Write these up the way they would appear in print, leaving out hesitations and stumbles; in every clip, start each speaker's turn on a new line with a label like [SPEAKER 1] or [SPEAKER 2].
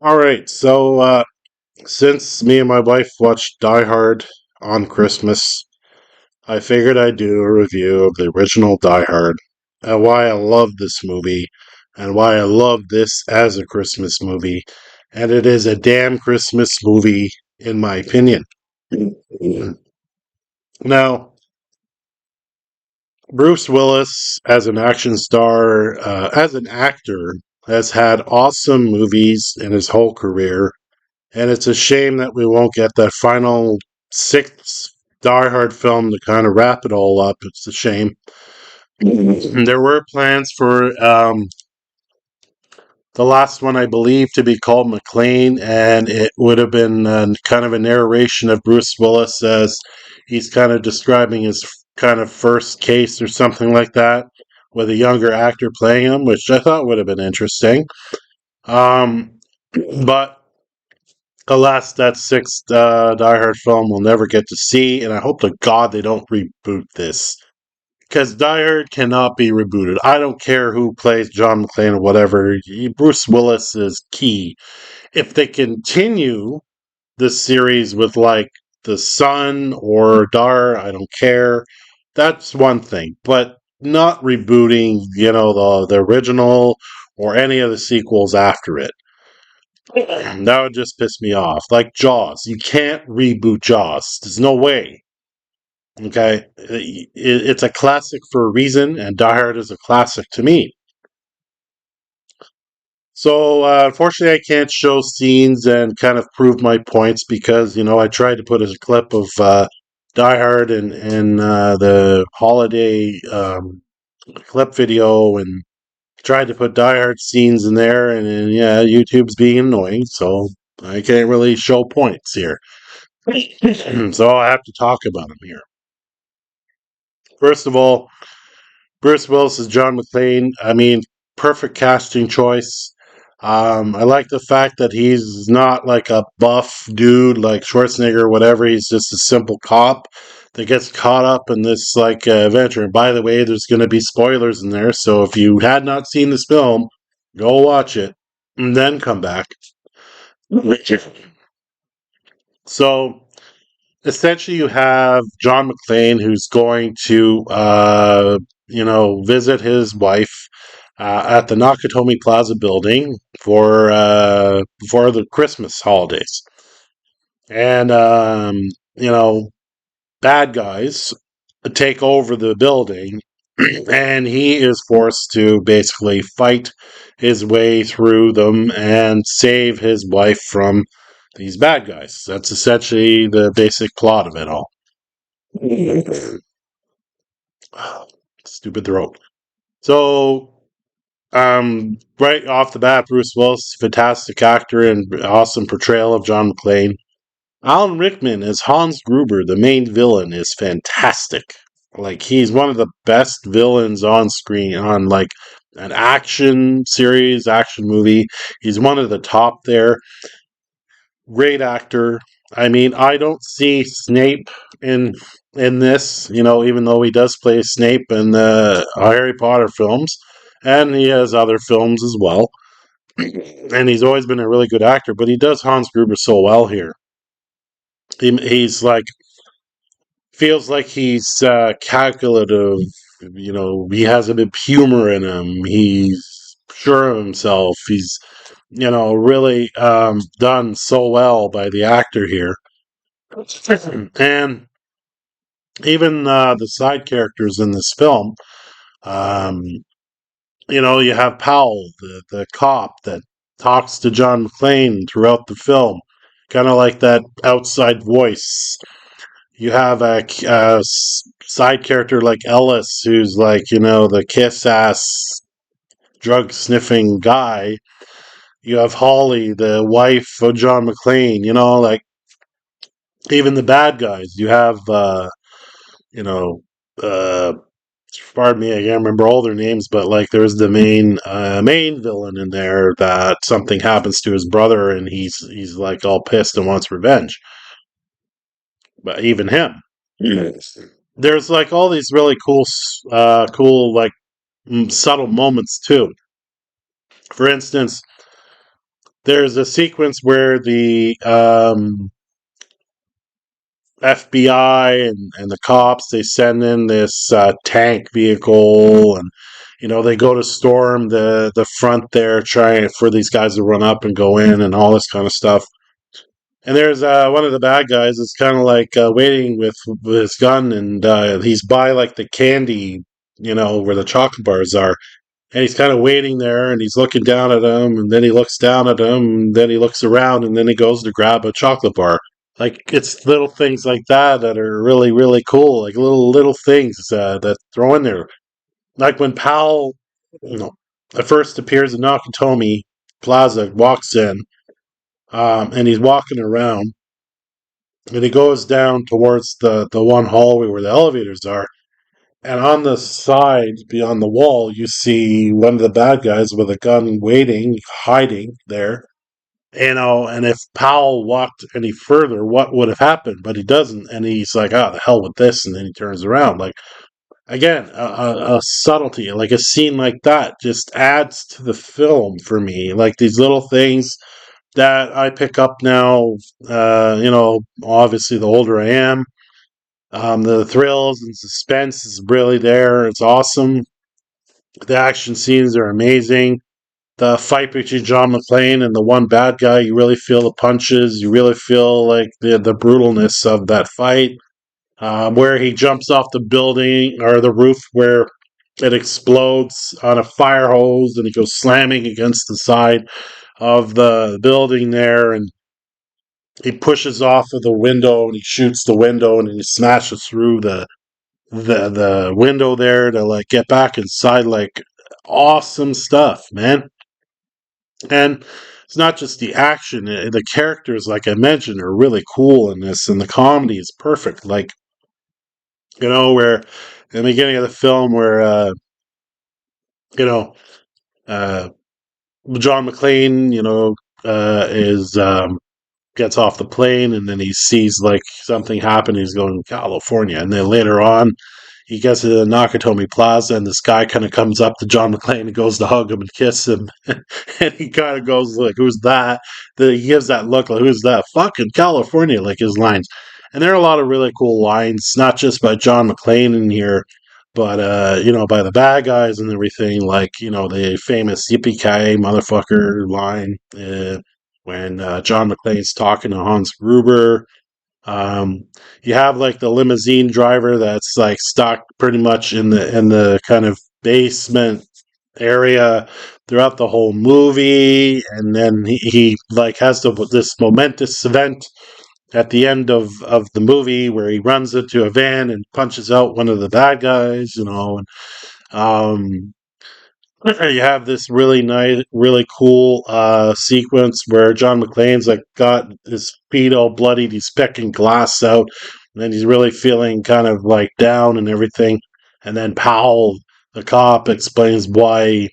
[SPEAKER 1] All right, since me and my wife watched Die Hard on Christmas, I figured I'd do a review of the original Die Hard and why I love this movie and why I love this as a Christmas movie. And it is a damn Christmas movie, in my opinion. Now, Bruce Willis, as an action star, as an actor, has had awesome movies in his whole career. And it's a shame that we won't get that final sixth Die Hard film to kind of wrap it all up. It's a shame. There were plans for the last one, I believe, to be called McLean, and it would have been kind of a narration of Bruce Willis as he's kind of describing his kind of first case or something like that, with a younger actor playing him, which I thought would have been interesting. Um, but alas, that sixth Die Hard film we'll never get to see, and I hope to God they don't reboot this. Because Die Hard cannot be rebooted. I don't care who plays John McClane or whatever. Bruce Willis is key. If they continue this series with like the Son or Dar, I don't care. That's one thing, but not rebooting, the original or any of the sequels after it. That would just piss me off. Like Jaws, you can't reboot Jaws. There's no way. Okay, it's a classic for a reason, and Die Hard is a classic to me. So, unfortunately, I can't show scenes and kind of prove my points because I tried to put a clip of Die Hard in the holiday clip video and tried to put Die Hard scenes in there, and yeah, YouTube's being annoying, so I can't really show points here. So I have to talk about them here. First of all, Bruce Willis is John McClane. I mean, perfect casting choice. I like the fact that he's not like a buff dude like Schwarzenegger or whatever. He's just a simple cop that gets caught up in this like adventure. And by the way, there's going to be spoilers in there, so if you had not seen this film, go watch it and then come back. So essentially you have John McClane who's going to visit his wife at the Nakatomi Plaza building for the Christmas holidays. And you know bad guys take over the building and he is forced to basically fight his way through them and save his wife from these bad guys. That's essentially the basic plot of it all. Stupid throat. So, right off the bat, Bruce Willis, fantastic actor and awesome portrayal of John McClane. Alan Rickman as Hans Gruber, the main villain, is fantastic. Like he's one of the best villains on screen on like an action series, action movie. He's one of the top there. Great actor. I mean, I don't see Snape in in this, even though he does play Snape in the Harry Potter films, and he has other films as well. And he's always been a really good actor, but he does Hans Gruber so well here. He's like feels like he's calculative. He has a bit of humor in him. He's sure of himself. He's really done so well by the actor here. And even the side characters in this film, um, you have Powell, the cop that talks to John McClane throughout the film, kind of like that outside voice. You have a side character like Ellis, who's like, the kiss ass drug sniffing guy. You have Holly, the wife of John McClane, like even the bad guys. You have, you know, uh, pardon me, I can't remember all their names, but like there's the main villain in there that something happens to his brother and he's like all pissed and wants revenge. But even him. Yes. There's like all these really cool like subtle moments too. For instance, there's a sequence where the FBI and the cops they send in this tank vehicle, and they go to storm the front there, trying for these guys to run up and go in and all this kind of stuff. And there's one of the bad guys that's kind of like waiting with his gun, and he's by like the candy, where the chocolate bars are. And he's kind of waiting there, and he's looking down at him, and then he looks down at him, and then he looks around, and then he goes to grab a chocolate bar. Like, it's little things like that that are really, really cool. Like little things that throw in there. Like when Powell, you know, at first appears in Nakatomi Plaza, walks in, and he's walking around, and he goes down towards the one hallway where the elevators are. And on the side, beyond the wall, you see one of the bad guys with a gun waiting, hiding there. And if Powell walked any further, what would have happened? But he doesn't. And he's like, oh, the hell with this. And then he turns around. Like, again, a subtlety, like a scene like that just adds to the film for me. Like these little things that I pick up now, obviously the older I am, the thrills and suspense is really there. It's awesome. The action scenes are amazing. The fight between John McClane and the one bad guy, you really feel the punches. You really feel like the brutalness of that fight. Where he jumps off the building or the roof where it explodes on a fire hose and he goes slamming against the side of the building there, and he pushes off of the window and he shoots the window and he smashes through the window there to like get back inside. Like, awesome stuff, man. And it's not just the action, the characters, like I mentioned, are really cool in this, and the comedy is perfect. Like, where in the beginning of the film, where, you know, uh, John McClane, is gets off the plane, and then he sees like something happen. He's going to California, and then later on, he gets to the Nakatomi Plaza, and this guy kind of comes up to John McClane and goes to hug him and kiss him, and he kind of goes like, "Who's that?" He gives that look like, "Who's that?" Fucking California, like his lines. And there are a lot of really cool lines, not just by John McClane in here, but by the bad guys and everything. Like the famous "Yippee ki motherfucker" line when John McClane's talking to Hans Gruber. um, you have like the limousine driver that's like stuck pretty much in the kind of basement area throughout the whole movie, and then he like has this momentous event at the end of the movie where he runs into a van and punches out one of the bad guys, and um, you have this really nice, really cool sequence where John McClane's like got his feet all bloodied. He's picking glass out, and then he's really feeling kind of like down and everything. And then Powell, the cop, explains why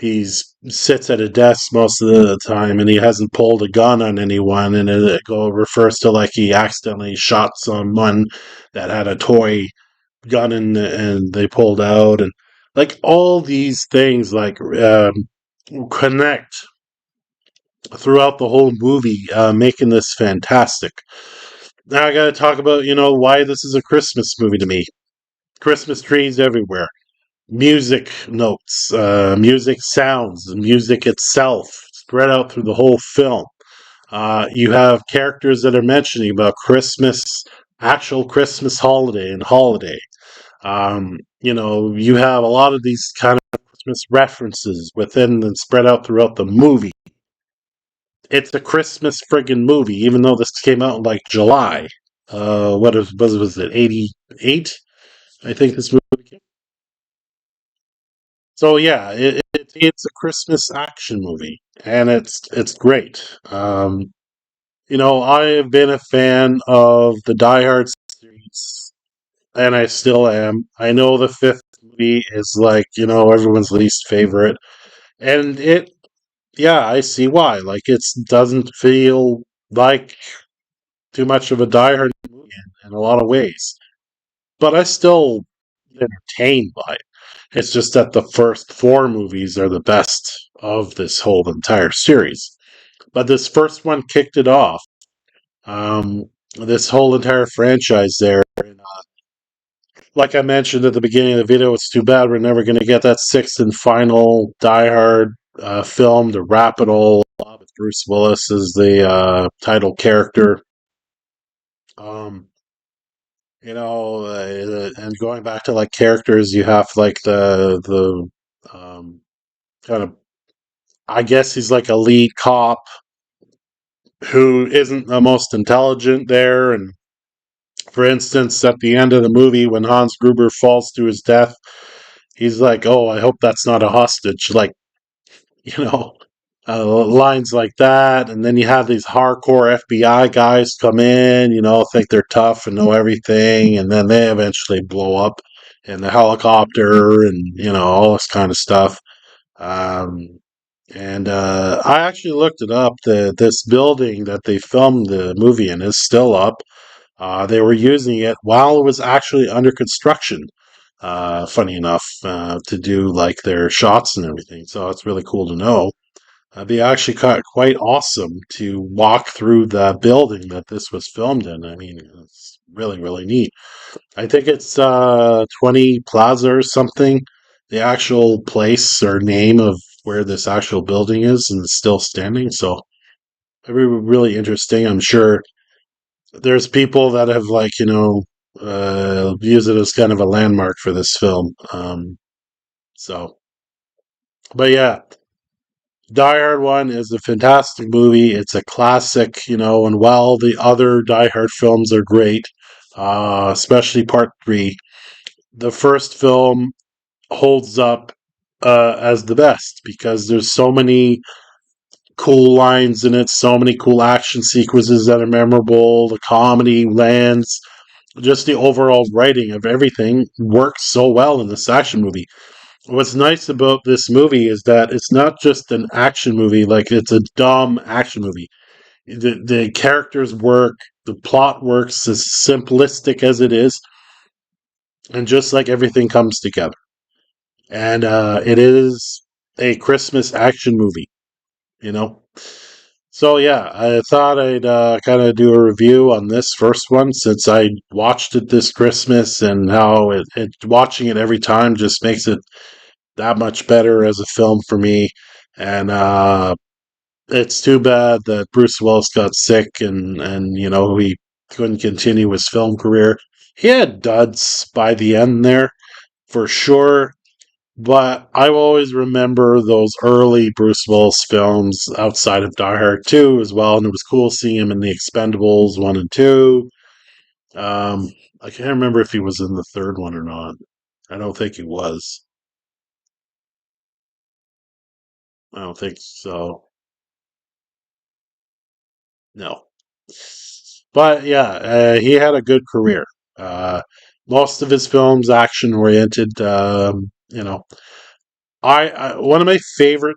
[SPEAKER 1] he's sits at a desk most of the time and he hasn't pulled a gun on anyone, and refers to like he accidentally shot someone that had a toy gun and they pulled out, and like all these things like connect throughout the whole movie, making this fantastic. Now I got to talk about why this is a Christmas movie to me. Christmas trees everywhere, music notes, music sounds, the music itself spread out through the whole film. You have characters that are mentioning about Christmas, actual Christmas holiday and holiday. You have a lot of these kind of Christmas references within and spread out throughout the movie. It's a Christmas friggin' movie, even though this came out in like July. Was it 88? I think this movie came. So yeah, it's a Christmas action movie, and it's great. I have been a fan of the Die Hard series, and I still am. I know the fifth movie is like, everyone's least favorite. And yeah, I see why. Like, it doesn't feel like too much of a Die Hard movie in a lot of ways. But I still entertained by it. It's just that the first four movies are the best of this whole entire series. but this first one kicked it off. Um, this whole entire franchise there. Like I mentioned at the beginning of the video, it's too bad we're never going to get that sixth and final Die Hard film to wrap it all up with Bruce Willis as the title character. Um, and going back to like characters, you have like the kind of, I guess he's like a lead cop who isn't the most intelligent there. And for instance, at the end of the movie, when Hans Gruber falls to his death, he's like, "Oh, I hope that's not a hostage." Like, you know, lines like that. And then you have these hardcore FBI guys come in, think they're tough and know everything, and then they eventually blow up in the helicopter and all this kind of stuff. Um, and I actually looked it up. This building that they filmed the movie in is still up. They were using it while it was actually under construction. Funny enough, to do like their shots and everything. So it's really cool to know. They actually quite awesome to walk through the building that this was filmed in. I mean, it's really, really neat. I think it's 20 Plaza or something, the actual place or name of where this actual building is, and it's still standing. So, really interesting. I'm sure there's people that have, like, used it as kind of a landmark for this film. So, but yeah, Die Hard 1 is a fantastic movie. It's a classic, and while the other Die Hard films are great, especially part 3, the first film holds up as the best because there's so many cool lines in it, so many cool action sequences that are memorable, the comedy lands, just the overall writing of everything works so well in this action movie. What's nice about this movie is that it's not just an action movie, like it's a dumb action movie. The characters work, the plot works as simplistic as it is, and just like everything comes together. And it is a Christmas action movie, you know? So yeah, I thought I'd kind of do a review on this first one since I watched it this Christmas and how watching it every time just makes it that much better as a film for me. And it's too bad that Bruce Willis got sick and he couldn't continue his film career. He had duds by the end there for sure, but I will always remember those early Bruce Willis films outside of Die Hard 2 as well, and it was cool seeing him in the Expendables 1 and 2. Um, I can't remember if he was in the third one or not. I don't think he was. I don't think so. No. But yeah, he had a good career. Uh, Most of his films action oriented. I one of my favorite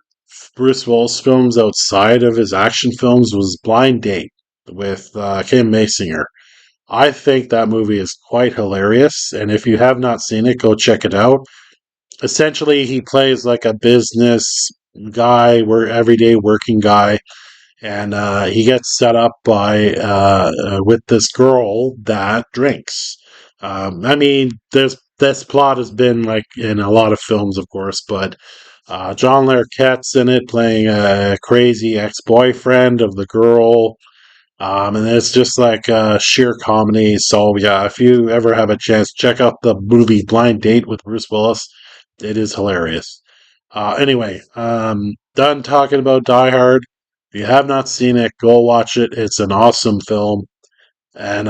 [SPEAKER 1] Bruce Willis films outside of his action films was Blind Date with Kim Basinger. I think that movie is quite hilarious, and if you have not seen it, go check it out. Essentially, he plays like a business guy, everyday working guy, and he gets set up by with this girl that drinks. I mean, this plot has been like in a lot of films, of course, but John Larroquette's in it, playing a crazy ex-boyfriend of the girl. And it's just like sheer comedy. So yeah, if you ever have a chance, check out the movie Blind Date with Bruce Willis. It is hilarious. Anyway, done talking about Die Hard. If you have not seen it, go watch it. It's an awesome film and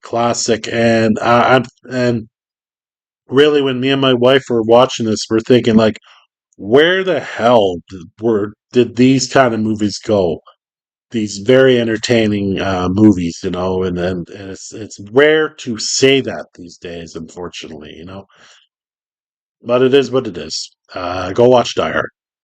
[SPEAKER 1] classic. And really, when me and my wife were watching this, we're thinking like, where the hell did these kind of movies go? These very entertaining movies, and it's rare to say that these days, unfortunately, but it is what it is. Go watch Die Hard.